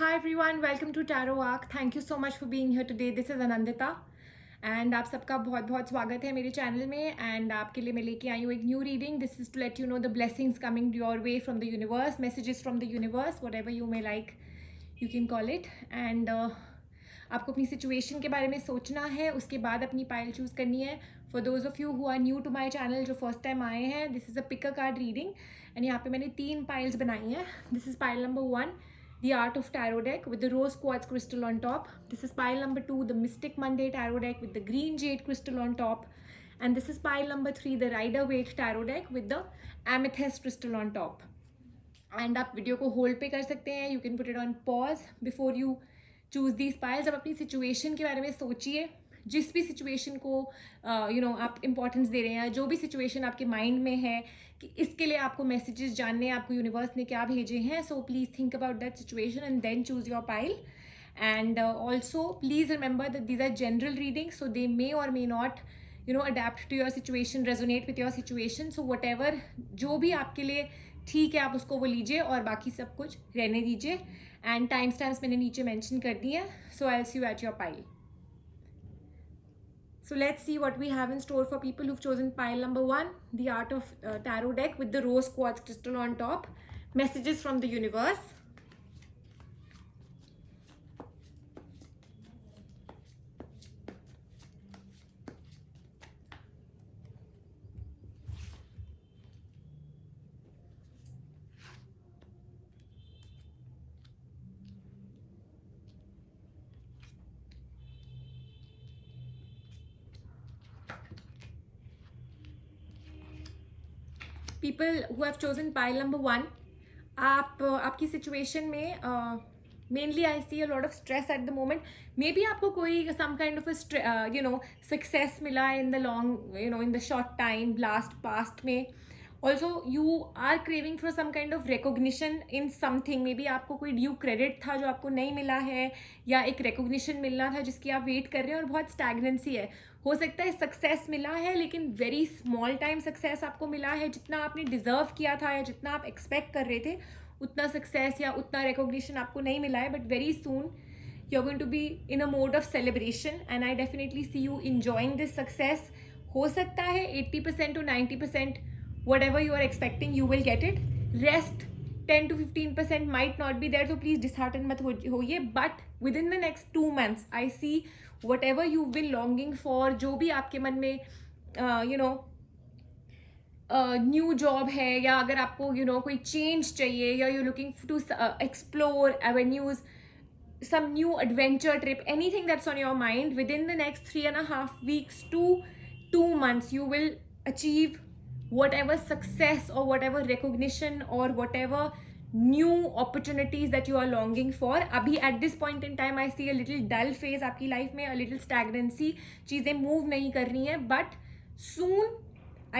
Hi everyone, welcome to Tarot Arc. Thank you so much for being here today. This is Anandita and आप सबका बहुत बहुत स्वागत है मेरे चैनल में एंड आपके लिए मैं लेके आई हूँ एक new reading. This is to let you know the blessings coming your way from the universe, messages from the universe, whatever you may like you can call it. And आपको अपनी situation के बारे में सोचना है, उसके बाद अपनी पाइल चूज़ करनी है. For those of you who are new to my channel, जो फर्स्ट टाइम आए हैं, this is a pick a card reading and यहाँ पे मैंने 3 पाइल्स बनाई हैं. This is pile number 1, the Art of Tarot deck with the rose quartz crystal on top. This is pile number 2, the Mystic Monday Tarot deck with the green jade crystal on top. And this is pile number 3, the Rider Waite Tarot deck with the amethyst crystal on top. And आप video को hold पे कर सकते हैं. You can put it on pause before you choose these piles. अब अपनी situation के बारे में सोचिए. जिस भी सिचुएशन को आप इम्पोर्टेंस दे रहे हैं, जो भी सिचुएशन आपके माइंड में है कि इसके लिए आपको मैसेजेस जानने हैं, आपको यूनिवर्स ने क्या भेजे हैं, so please think about that situation and then choose your pile. And also please remember that these are general reading, so they may or may not adapt to your situation, resonate with your situation. So whatever जो भी आपके लिए ठीक है आप उसको वो लीजिए और बाकी सब कुछ रहने दीजिए. एंड टाइम स्टैम्प्स मैंने नीचे मेंशन कर दी है. So I will see you at your pile. So let's see what we have in store for people who've chosen pile number 1, the Art of Tarot deck with the rose quartz crystal on top. Messages from the universe. People who have chosen pile number 1, आपकी situation में mainly I see a lot of stress at the moment. Maybe आपको कोई some kind of success मिला in the long in the short time last past में. Also you are craving for some kind of recognition in something. Maybe आपको कोई due credit था जो आपको नहीं मिला है, या एक रिकोगनिशन मिलना था जिसकी आप वेट कर रहे हैं और बहुत स्टैग्नेंसी है. हो सकता है सक्सेस मिला है लेकिन वेरी स्मॉल टाइम सक्सेस आपको मिला है. जितना आपने डिजर्व किया था या जितना आप एक्सपेक्ट कर रहे थे उतना सक्सेस या उतना रिकॉग्निशन आपको नहीं मिला है. But very soon you are going to be in a mode of celebration and I definitely see you enjoying this success. हो सकता है 80% to 90% whatever you are expecting you will get it. Rest 10 to 15% might not be there, so please dishearten मत होइए. But within the next 2 months I see whatever you've been longing for, जो भी आपके मन में न्यू जॉब है, या अगर आपको कोई चेंज चाहिए, या you looking to explore avenues, some new adventure trip, anything that's on your mind, within the next 3.5 weeks to 2 months you will achieve whatever success or whatever recognition or whatever new opportunities that you are longing for. Abhi at this point in time I see a little dull phase आपकी life में, a little stagnancy, चीज़ें move नहीं कर रही हैं. But soon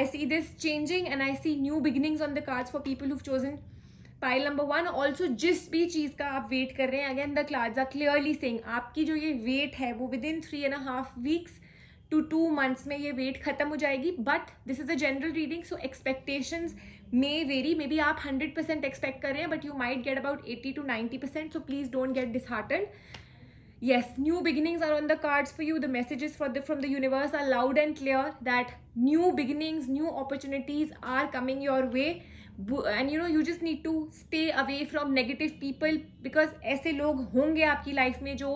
I see this changing and I see new beginnings on the cards for people who've chosen pile number 1. Also जिस भी चीज़ का आप वेट कर रहे हैं, again the cards are clearly saying आपकी जो ये वेट है वो within 3.5 weeks to 2 months में ये वेट खत्म हो जाएगी. But this is a general reading, so expectations may very. May be आप 100% एक्सपेक्ट कर रहे हैं but you might get about 80 to 90%, so please don't get disheartened. Yes, new beginnings are on the cards for you. The messages from the universe are loud and clear that new beginnings, new opportunities are coming your way. And you just need to stay away from negative people, because ऐसे लोग होंगे आपकी life में जो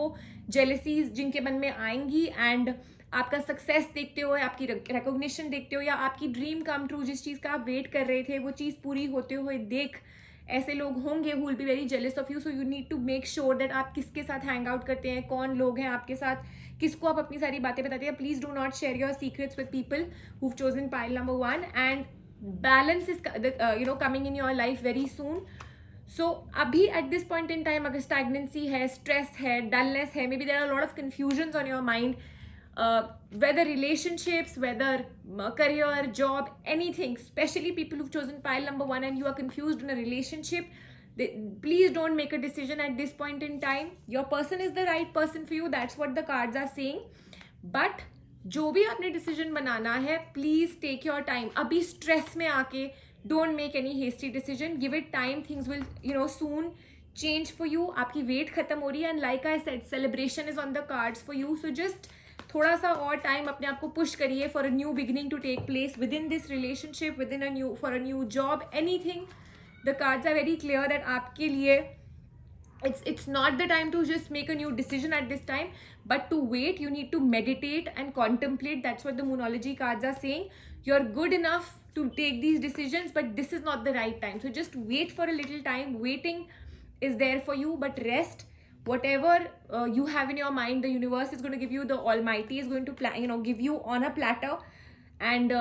jealousies जिनके मन में आएंगी, एंड आपका सक्सेस देखते हुए, आपकी रिकॉग्निशन देखते हुए, या आपकी ड्रीम कम ट्रू, जिस चीज़ का आप वेट कर रहे थे वो चीज़ पूरी होते हुए देख ऐसे लोग होंगे who will be very jealous of you. So you need to make sure that आप किसके साथ हैंग आउट करते हैं, कौन लोग हैं आपके साथ, किसको आप अपनी सारी बातें बताते हैं. Please do not share your secrets with people who have chosen pile number 1. And balance is coming in your life very soon. So अभी at this point in time अगर स्टैग्नेंसी है, स्ट्रेस है, डलनेस है, maybe there are lot of confusions on your mind, whether relationships, whether career, job, anything, especially people who've chosen pile number 1 and you are confused in a relationship, please don't make a decision at this point in time. Your person is the right person for you, that's what the cards are saying. But जो भी आपने decision बनाना है, please take your time. अभी stress में आके don't make any hasty decision. Give it time. Things will soon change for you. आपकी wait खत्म हो रही है, and like I said, celebration is on the cards for you. So just थोड़ा सा और time अपने आप को push करिए for a new beginning to take place within this relationship, for a new job, anything. The cards are very clear that आपके लिए it's not the time to just make a new decision at this time, but to wait. You need to meditate and contemplate. That's what the Moonology cards are saying. You're good enough to take these decisions, but this is not the right time. So just wait for a little time. Waiting is there for you, but rest. Whatever you have in your mind, the universe is going to give you. The Almighty is going to give you on a platter, and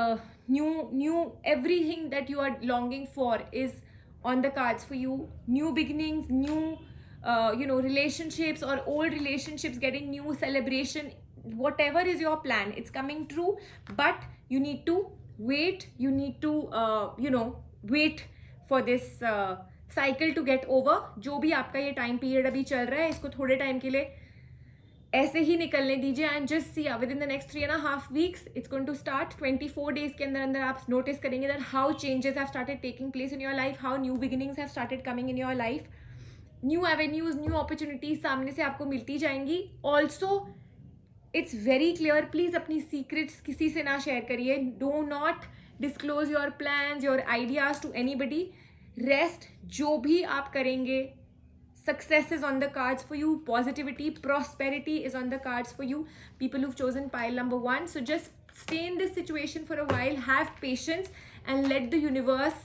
new everything that you are longing for is on the cards for you. New beginnings, new relationships or old relationships getting new, celebration, whatever is your plan, it's coming true. But you need to wait. You need to wait for this cycle to get over. जो भी आपका ये time period अभी चल रहा है, इसको थोड़े time के लिए ऐसे ही निकलने दीजिए. And just see within the next 3.5 weeks it's going to start. 24 days के अंदर अंदर आप नोटिस करेंगे that how changes have started taking place in your life, how new beginnings have started coming in your life. New avenues, new opportunities सामने से आपको मिलती जाएंगी. Also it's very clear, please अपनी सीक्रेट्स किसी से ना शेयर करिए. Do not disclose your plans, your ideas to anybody. Rest. जो भी आप करेंगे, success is on the cards for you. Positivity, prosperity is on the cards for you. People who've chosen pile number 1. So just stay in this situation for a while. Have patience and let the universe,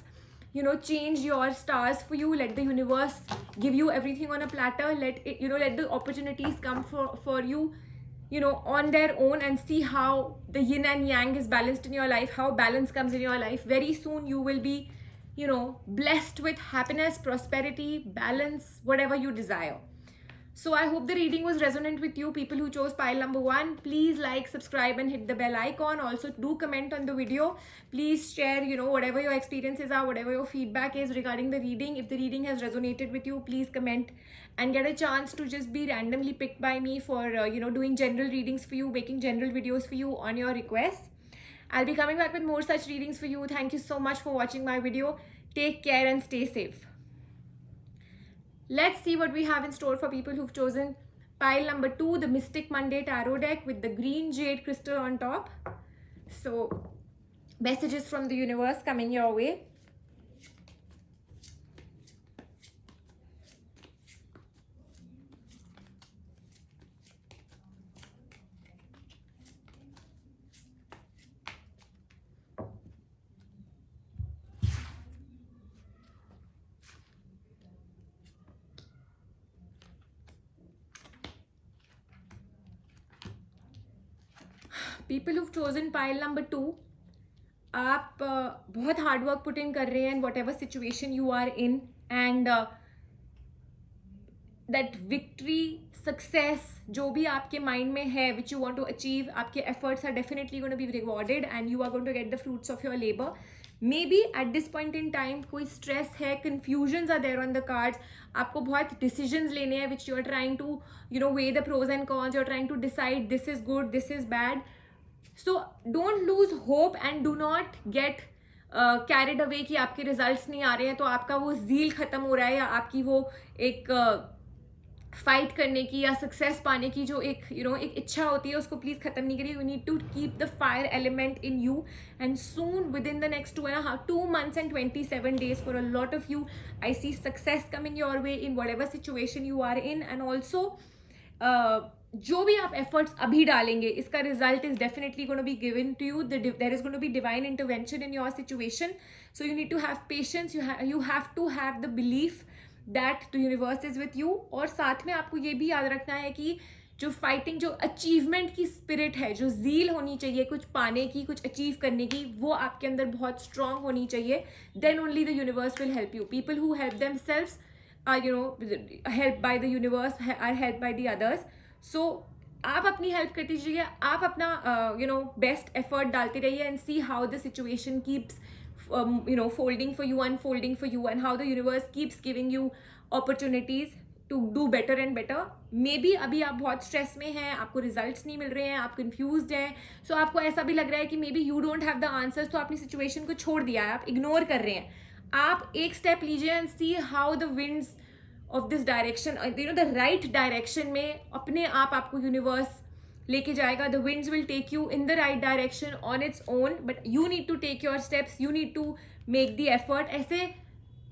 change your stars for you. Let the universe give you everything on a platter. Let it, let the opportunities come for you, on their own, and see how the yin and yang is balanced in your life, how balance comes in your life. Very soon you will be blessed with happiness, prosperity, balance, whatever you desire. So I hope the reading was resonant with you. People who chose pile number 1, please like, subscribe and hit the bell icon. Also do comment on the video. Please share, whatever your experiences are, whatever your feedback is regarding the reading. If the reading has resonated with you, please comment and get a chance to just be randomly picked by me for, doing general readings for you, making general videos for you on your request. I'll be coming back with more such readings for you. Thank you so much for watching my video. Take care and stay safe. Let's see what we have in store for people who've chosen pile number 2, the Mystic Monday Tarot deck with the green jade crystal on top. So, messages from the universe coming your way. People who've chosen pile number 2, आप बहुत hard work put in कर रहे हैं whatever situation you are in, and that victory, success, जो भी आपके mind में है which you want to achieve, आपके efforts are definitely going to be rewarded and you are going to get the fruits of your labor. Maybe at this point in time कोई stress है, confusions are there on the cards. आपको बहुत decisions लेने हैं which you are trying to weigh the pros and cons. You are trying to decide this is good, this is bad. So don't lose hope and do not get carried away कि आपके results नहीं आ रहे हैं तो आपका वो zeal खत्म हो रहा है, या आपकी वो एक फाइट करने की या सक्सेस पाने की जो एक एक इच्छा होती है, उसको प्लीज खत्म नहीं करिए. You need to keep the fire element in you, and soon within the next 2 months and 27 days for a lot of you, I see success coming your way in whatever situation you are in. And also जो भी आप efforts अभी डालेंगे, इसका result is definitely going to be given to you. There is going to be divine intervention in your situation. So you need to have patience. You have to have the belief that the universe is with you. और साथ में आपको ये भी याद रखना है कि जो फाइटिंग, जो अचीवमेंट की स्पिरिट है, जो ज़ील होनी चाहिए कुछ पाने की, कुछ अचीव करने की, वो आपके अंदर बहुत स्ट्रांग होनी चाहिए. Then only the universe will help you. People who help themselves are help by the universe, are help by the others. So आप अपनी हेल्प करते रहिए, आप अपना बेस्ट एफर्ट डालते रहिए, and see how the situation keeps folding for you, unfolding for you, and how the universe keeps giving you opportunities to do better and better. Maybe अभी आप बहुत स्ट्रेस में हैं, आपको रिजल्ट्स नहीं मिल रहे हैं, आप कंफ्यूज्ड हैं, सो आपको ऐसा भी लग रहा है कि maybe you don't have the answers, तो आपने सिचुएशन को छोड़ दिया है, आप इग्नोर कर रहे हैं. आप एक स्टेप लीजिए and see how the winds of this direction, the right direction में अपने आप आपको यूनिवर्स लेके जाएगा. The winds will take you in the right direction on its own, but you need to take your steps, you need to make the effort. ऐसे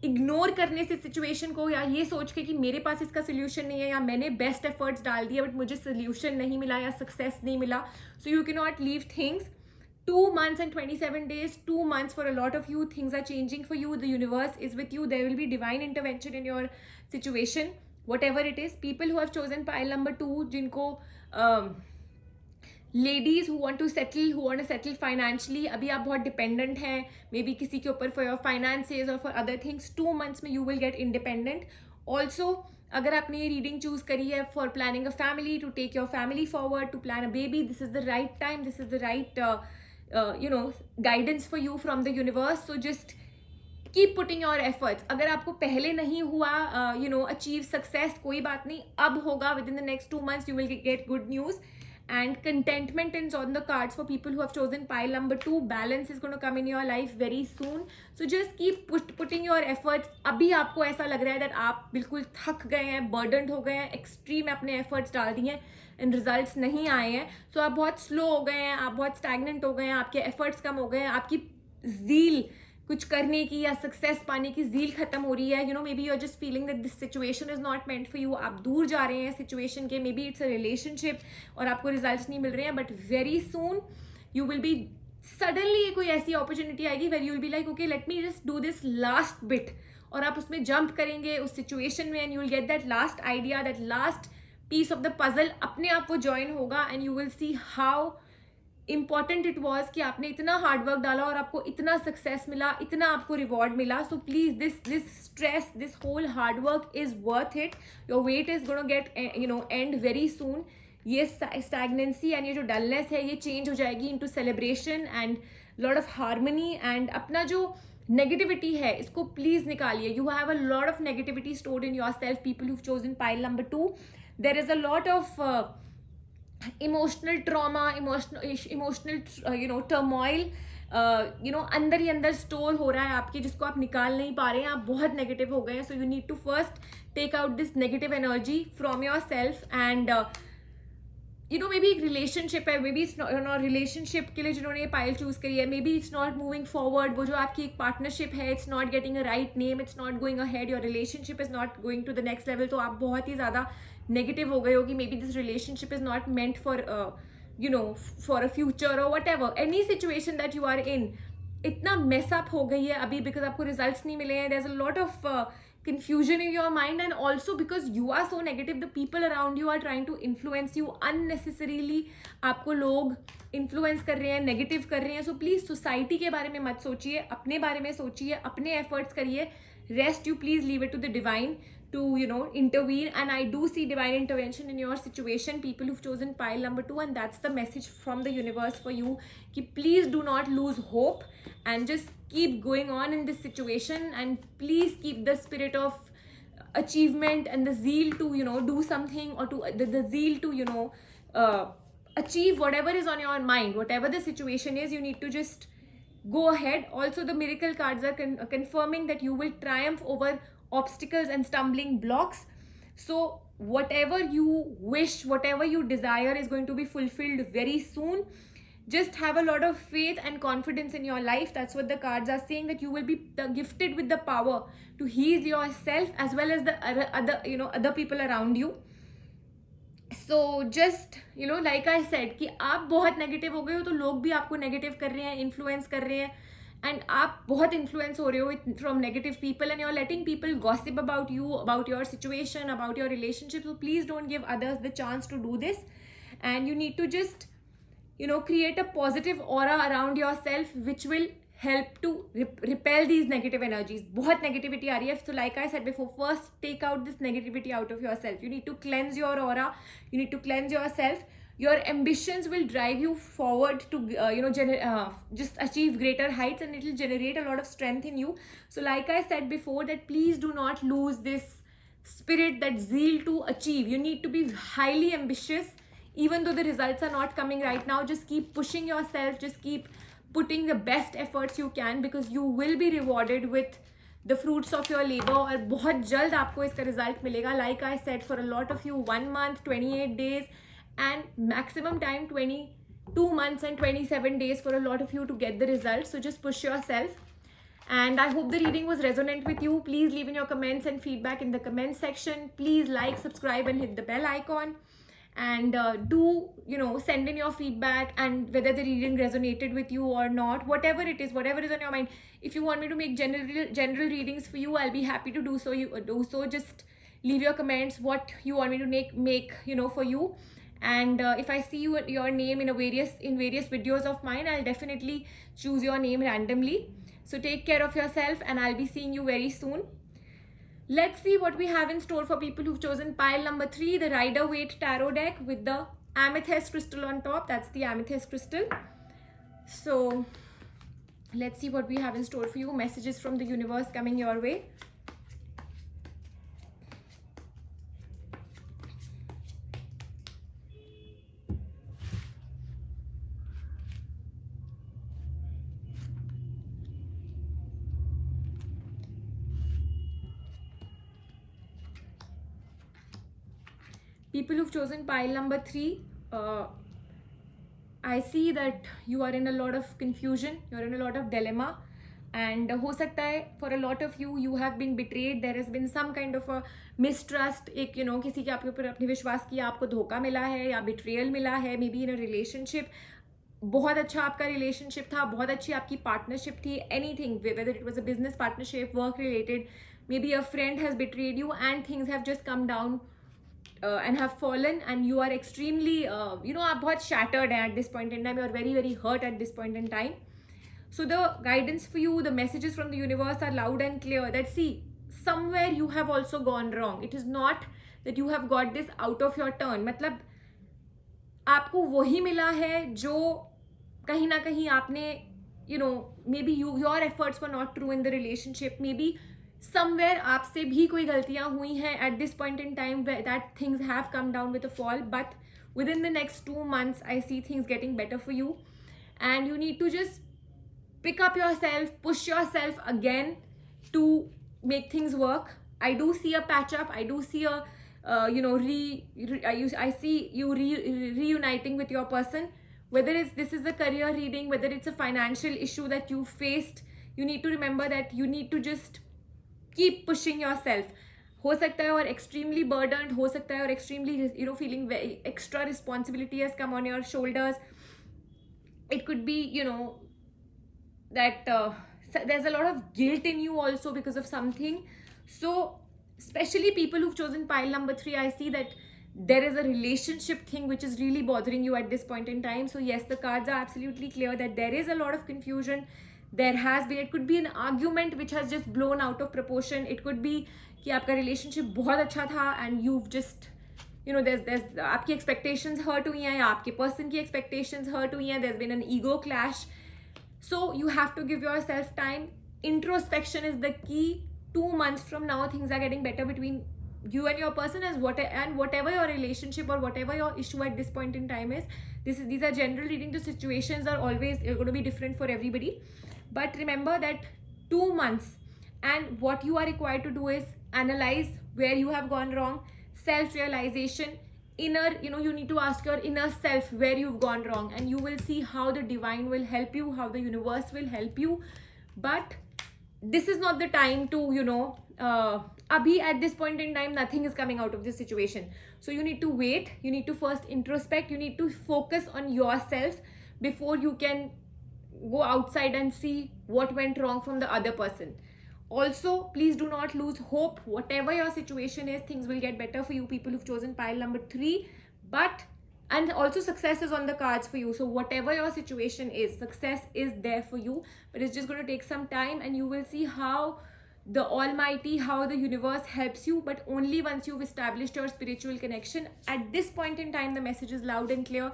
ignore करने से situation को, या ये सोच के कि मेरे पास इसका सोल्यूशन नहीं है, या मैंने बेस्ट एफर्ट्स डाल दिया बट मुझे सोल्यूशन नहीं मिला या सक्सेस नहीं मिला, so you can not leave things. 2 months and 27 days, 2 months for a lot of you, things are changing for you, the universe is with you, there will be divine intervention in your situation, whatever it is. People who have chosen pile number 2, jinko ladies who want to settle financially, अभी आप बहुत dependent हैं may be किसी के ऊपर for your finances or for other things, 2 months में you will get independent. Also अगर आपने ये रीडिंग चूज करी है for planning a family, to take your family forward, to plan a baby, this is the right time, this is the right guidance for you from the universe. So just keep putting your efforts. अगर आपको पहले नहीं हुआ achieve success, कोई बात नहीं, अब होगा. within the next 2 months you will get good news, and contentment is on the cards for people who have chosen pile number 2. balance is going to come in your life very soon. So just keep putting your efforts. अभी आपको ऐसा लग रहा है that आप बिल्कुल थक गए हैं, burdened हो गए हैं, extreme अपने efforts डाल दिए हैं एंड रिजल्ट्स नहीं आए हैं, सो आप बहुत स्लो हो गए हैं, आप बहुत स्टैगनेंट हो गए हैं, आपके एफर्ट्स कम हो गए हैं, आपकी ज़ील कुछ करने की या सक्सेस पाने की ज़ील खत्म हो रही है. Maybe you are just feeling that this situation is not meant for you. आप दूर जा रहे हैं सिचुएशन के, maybe it's a relationship और आपको रिजल्ट्स नहीं मिल रहे हैं, but very soon you will be suddenly कोई ऐसी अपॉर्चुनिटी आएगी where you will be like okay let me just do this last bit, और आप उसमें जंप करेंगे उस सिचुएशन में, and you will get that last idea, that last piece of the puzzle. अपने आप वो ज्वाइन होगा and you will see how important it was कि आपने इतना हार्डवर्क डाला और आपको इतना सक्सेस मिला, इतना आपको रिवॉर्ड मिला. So please this stress, this whole hard work is worth it. Your wait is gonna get end very soon. ये स्टैग्नेंसी एंड ये जो डलनेस है ये चेंज हो जाएगी into celebration and lot of harmony. And अपना जो नेगेटिविटी है इसको प्लीज निकालिए. You have a lot of negativity stored in your self, people who chosen pile number 2. there is a lot of emotional trauma, emotional turmoil अंदर ही अंदर store हो रहा है आपके, जिसको आप निकाल नहीं पा रहे हैं, आप बहुत नेगेटिव हो गए हैं. So you need to first take out this negative energy from yourself. And maybe एक रिलेशनशिप है, maybe it's not relationship के लिए जिन्होंने ये पाइल चूज करी है, maybe it's not moving forward. वो जो आपकी एक पार्टनरशिप है, it's not getting a right name, it's not going ahead, your relationship is not going to the next level. तो आप बहुत ही ज़्यादा नेगेटिव हो गए हो कि maybe this relationship is not meant for for a future or whatever, any situation that you are in. इतना mess up हो गई है अभी बिकॉज आपको रिजल्ट्स नहीं मिले हैं. There is a lot of confusion in your mind, and also because you are so negative, the people around you are trying to influence you unnecessarily. आपको लोग influence कर रहे हैं, negative कर रहे हैं. So please society के बारे में मत सोचिए, अपने बारे में सोचिए, अपने efforts करिए. Rest you please leave it to the divine to intervene, and I do see divine intervention in your situation, people who've chosen pile number 2, and that's the message from the universe for you ki please do not lose hope and just keep going on in this situation, and please keep the spirit of achievement and the zeal to do something, or to the zeal to achieve whatever is on your mind, whatever the situation is. You need to just go ahead. Also the miracle cards are confirming that you will triumph over obstacles and stumbling blocks. So whatever you wish, whatever you desire is going to be fulfilled very soon. Just have a lot of faith and confidence in your life. That's what the cards are saying, that you will be gifted with the power to heal yourself as well as the other people around you. So just like I said कि आप बहुत negative हो गए हो, तो लोग भी आपको नेगेटिव कर रहे हैं, इन्फ्लुएंस कर रहे हैं, एंड आप बहुत इन्फ्लुएंस हो रहे हो from negative people, and you are letting people gossip about you, about your situation, about your relationship. So please don't give others the chance to do this, and you need to just create a positive aura around yourself which will help to repel these negative energies. बहुत negativity आ रही है. So like I said before, first take out this negativity out of yourself. You need to cleanse your aura, you need to cleanse yourself. Your ambitions will drive you forward to just achieve greater heights, and it will generate a lot of strength in you. So like I said before, that please do not lose this spirit, that zeal to achieve. You need to be highly ambitious. Even though the results are not coming right now, just keep pushing yourself, just keep putting the best efforts you can, because you will be rewarded with the fruits of your labour, और बहुत जल्द आपको इसका result मिलेगा. Like I said, for a lot of you 1 month, 28 days, and maximum time 22 months and 27 days for a lot of you to get the results. So just push yourself. And I hope the reading was resonant with you. Please leave in your comments and feedback in the comment section. Please like, subscribe, and hit the bell icon. And do, send in your feedback and whether the reading resonated with you or not. Whatever it is, whatever is on your mind. If you want me to make general readings for you, I'll be happy to do so. You do so. Just leave your comments what you want me to make for you. And if I see your name in various videos of mine, I'll definitely choose your name randomly. So take care of yourself, and I'll be seeing you very soon. Let's see what we have in store for people who've chosen pile number 3, the Rider-Waite Tarot deck with the amethyst crystal on top. That's the amethyst crystal. So let's see what we have in store for you. Messages from the universe coming your way. People who've chosen pile number 3, I see that you are in a lot of confusion, you're in a lot of dilemma, and हो सकता है for a lot of you have been betrayed. There has been some kind of a mistrust, एक किसी के आपके ऊपर अपने विश्वास किया, आपको धोखा मिला है या betrayal मिला है. Maybe in a relationship, बहुत अच्छा आपका relationship था, बहुत अच्छी आपकी partnership थी. Anything, whether it was a business partnership, work related, maybe a friend has betrayed you and things have just come down and have fallen, and you are extremely आप बहुत shattered at this point in time. You are very, very hurt at this point in time. So the guidance for you, the messages from the universe are loud and clear that, see, somewhere you have also gone wrong. It is not that you have got this out of your turn. मतलब आपको वही मिला है जो कहीं ना कहीं आपने maybe your efforts were not true in the relationship. Maybe somewhere आपसे भी कोई गलतियां हुई हैं at this point in time where that things have come down with a fall, but within the next 2 months I see things getting better for you, and you need to just pick up yourself, push yourself again to make things work. I do see a patch up. I do see a I see you reuniting with your person. Whether this is a career reading, whether it's a financial issue that you faced, you need to remember that you need to just keep pushing yourself. हो सकता है और extremely burdened, हो सकता है और extremely feeling very extra responsibility has come on your shoulders. It could be that there's a lot of guilt in you also because of something. So especially people who've chosen pile number 3, I see that there is a relationship thing which is really bothering you at this point in time. So yes, the cards are absolutely clear that there is a lot of confusion. There has been, it could be an argument which has just blown out of proportion. It could be कि आपका relationship बहुत अच्छा था and you've just there's आपकी expectations hurt हुई हैं या आपके person की expectations hurt हुई हैं. There's been an ego clash. So you have to give yourself time. Introspection is the key. 2 months from now things are getting better between you and your person, whatever your relationship or whatever your issue at this point in time is. These are general reading. The situations are always going to be different for everybody, but remember that 2 months, and what you are required to do is analyze where you have gone wrong, self-realization, inner, you need to ask your inner self where you've gone wrong, and you will see how the divine will help you, how the universe will help you. But this is not the time to abhi at this point in time nothing is coming out of this situation. So you need to wait. You need to first introspect. You need to focus on yourself before you can go outside and see what went wrong from the other person. Also, please do not lose hope. Whatever your situation is, things will get better for you, people who've chosen pile number 3. And also success is on the cards for you. So whatever your situation is, success is there for you, but it's just going to take some time, and you will see how the Almighty, how the universe helps you, but only once you've established your spiritual connection. At this point in time, the message is loud and clear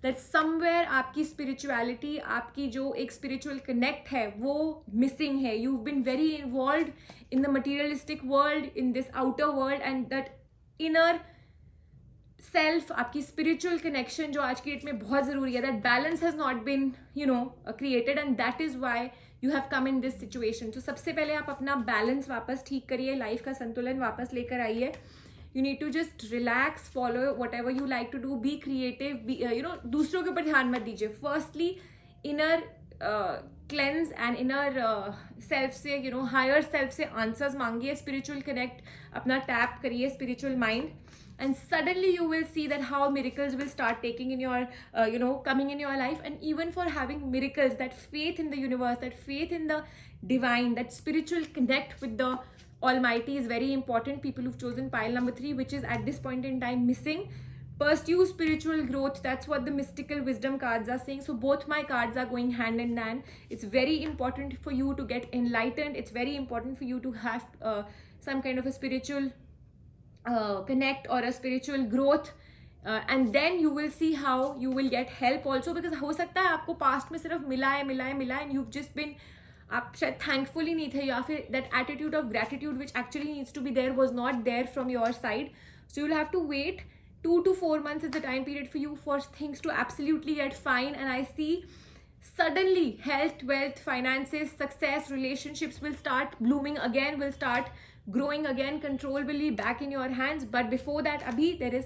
that somewhere आपकी spirituality, आपकी जो एक spiritual connect है, वो missing है. You've been very involved in the materialistic world, in this outer world, and that inner self, आपकी spiritual connection जो आज की डेट में बहुत ज़रूरी है, that balance has not been created, and that is why you have come in this situation. So सबसे पहले आप अपना balance वापस ठीक करिए, life का संतुलन वापस लेकर आइए. You need to just relax, follow whatever you like to do, be creative, be, दूसरों के ऊपर ध्यान मत दीजिए. Firstly, inner cleanse and inner self से, higher self से answers मांगिए, spiritual connect अपना tap करिए, spiritual mind. And suddenly you will see that how miracles will start taking in your coming in your life. And even for having miracles, that faith in the universe, that faith in the divine, that spiritual connect with the almighty is very important. People who've chosen pile number 3, which is at this point in time missing. Pursue spiritual growth. That's what the mystical wisdom cards are saying. So both my cards are going hand in hand. It's very important for you to get enlightened. It's very important for you to have some kind of a spiritual connect or a spiritual growth, and then you will see how you will get help also, because हो सकता है आपको past में सिर्फ मिला है and you've just been, आप शायद thankful ही नहीं थे, या फिर that attitude of gratitude which actually needs to be there was not there from your side. So you'll have to wait 2 to 4 months is the time period for you for things to absolutely get fine. And I see suddenly health, wealth, finances, success, relationships will start blooming again, will start growing again, control will be back in your hands. But before that, abhi there is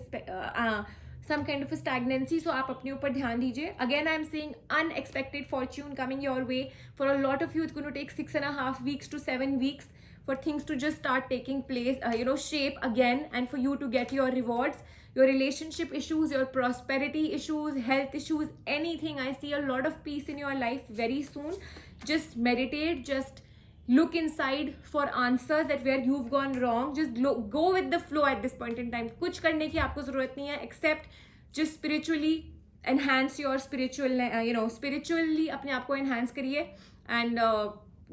some kind of a stagnancy. So aap apne upar dhyan dijiye. Again, I'm saying unexpected fortune coming your way. For a lot of you, it's going to take 6.5 weeks to 7 weeks for things to just start taking place, shape again, and for you to get your rewards. Your relationship issues, your prosperity issues, health issues, anything. I see a lot of peace in your life very soon. Just meditate, just look inside for answers that where you've gone wrong. Just go with the flow at this point in time. कुछ करने की आपको ज़रूरत नहीं है, except just spiritually enhance your spiritually अपने आप को enhance करिए, and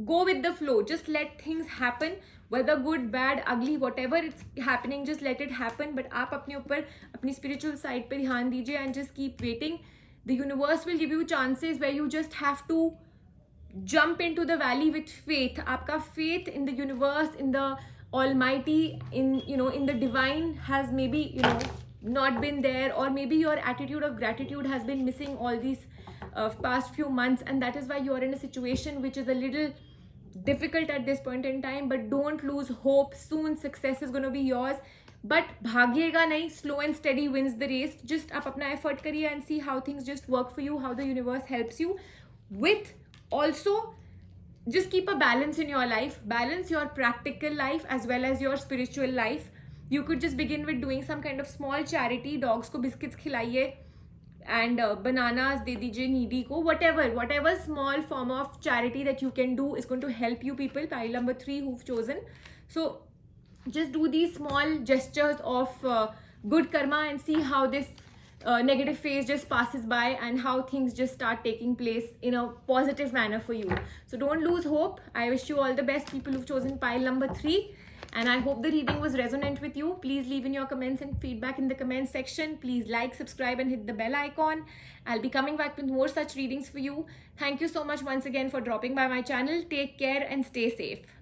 go with the flow. Just let things happen, whether good, bad, ugly, whatever it's happening, just let it happen. But आप अपने ऊपर अपनी spiritual side पे ध्यान दीजिए and just keep waiting. The universe will give you chances where you just have to jump into the valley with faith. आपका faith in the universe, in the almighty, in the divine has maybe not been there, or maybe your attitude of gratitude has been missing all these past few months, and that is why you are in a situation which is a little difficult at this point in time. But don't lose hope. Soon success is going to be yours. But भागिएगा नहीं, slow and steady wins the race. Just आप अपना effort करिए and see how things just work for you, how the universe helps you. With also, just keep a balance in your life. Balance your practical life as well as your spiritual life. You could just begin with doing some kind of small charity. Dogs को biscuits खिलाइए, and bananas दे दीजिए needy को. Whatever small form of charity that you can do is going to help you people. Pile number 3 who've chosen. So just do these small gestures of good karma and see how this negative phase just passes by, and how things just start taking place in a positive manner for you. So don't lose hope. I wish you all the best, people who've chosen pile number 3. And I hope the reading was resonant with you. Please leave in your comments and feedback in the comments section. Please like, subscribe, and hit the bell icon. I'll be coming back with more such readings for you. Thank you so much once again for dropping by my channel. Take care and stay safe.